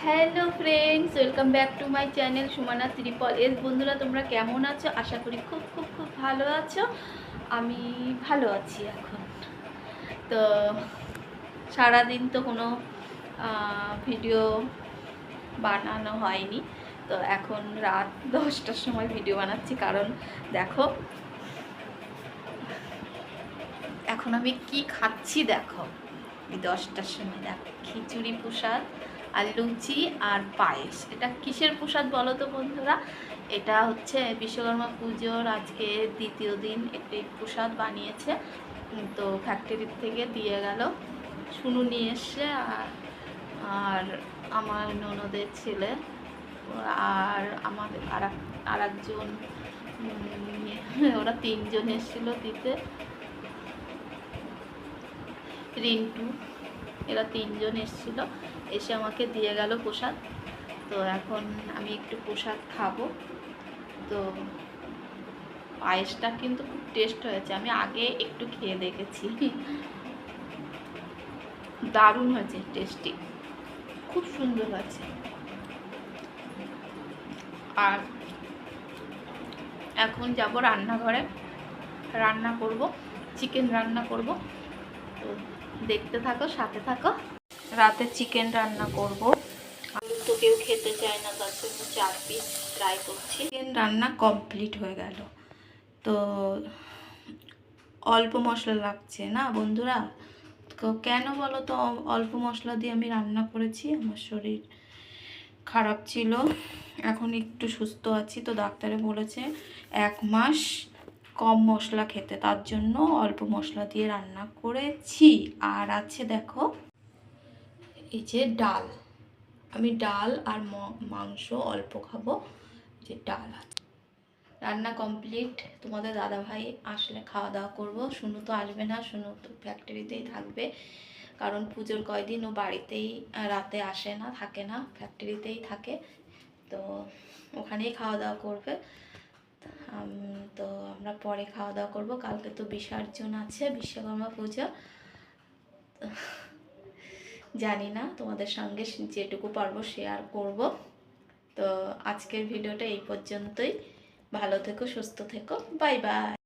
Hello friends, welcome back to my channel Sumana triple S. বন্ধুরা, তোমরা কেমন আছো? আশা করি খুব খুব খুব ভালো আছো। আমি ভালো আছি এখন। তো সারাদিন তো কোনো ভিডিও বানানো হয়নি। তো এখন রাত 10টার সময় ভিডিও বানাচ্ছি, কারণ দেখো এখন আমি কি খাচ্ছি। দেখো এই 10টার সময় দেখো খিচুড়ি প্রসাদ আর লুচি আর পায়েস। এটা কিসের প্রসাদ বলো তো বন্ধুরা? এটা হচ্ছে বিশ্বকর্মা পুজোর আজকে দ্বিতীয় দিন একটি প্রসাদ বানিয়েছে। তো ফ্যাক্টরির থেকে দিয়ে গেল, শুনু নিয়ে এসছে, আর আমার ননদের ছেলে আর আমাদের আর একজন, ওরা 3জন এসেছিলো দিতে, রিন্টু, এরা 3জন এসেছিল, এসে আমাকে দিয়ে গেল প্রসাদ। তো এখন আমি একটু প্রসাদ খাবো। তো পায়েসটা কিন্তু খুব টেস্ট হয়েছে, আমি আগে একটু খেয়ে দেখেছি, দারুণ হয়েছে, টেস্টি, খুব সুন্দর হয়েছে। আর এখন যাব রান্নাঘরে, রান্না করব, চিকেন রান্না করব। তো দেখতে থাকো, সাথে থাকো। রাতে চিকেন রান্না করব। আলু তো কেউ খেতে চায় না, তার জন্য 4 পিস ট্রাই করছি। চিকেন রান্না কমপ্লিট হয়ে গেল। তো অল্প মশলা লাগছে না বন্ধুরা? তো কেন বলো তো অল্প মশলা দিয়ে আমি রান্না করেছি? আমার শরীর খারাপ ছিল, এখন একটু সুস্থ আছি। তো ডাক্তারে বলেছে 1 মাস কম মশলা খেতে, তার জন্য অল্প মশলা দিয়ে রান্না করেছি। আর আছে দেখো এই যে ডাল, আমি ডাল আর মাংস অল্প খাবো। যে ডাল আছে, রান্না কমপ্লিট। তোমাদের দাদাভাই আসলে খাওয়া দাওয়া করবো। শুনু তো আসবে না, শুনু তো ফ্যাক্টরিতেই থাকবে, কারণ পুজোর কয়দিন ও বাড়িতেই রাতে আসে না, থাকে না, ফ্যাক্টরিতেই থাকে। তো ওখানেই খাওয়া দাওয়া করবে। তো আমরা পরে খাওয়া দাওয়া করবো। কালকে তো বিসর্জন আছে, বিশ্বকর্মা পুজো। জানি না, তোমাদের সঙ্গে যেটুকু পারবো শেয়ার করব। তো আজকের ভিডিওটা এই পর্যন্তই। ভালো থেকো, সুস্থ থেকো, বাই বাই।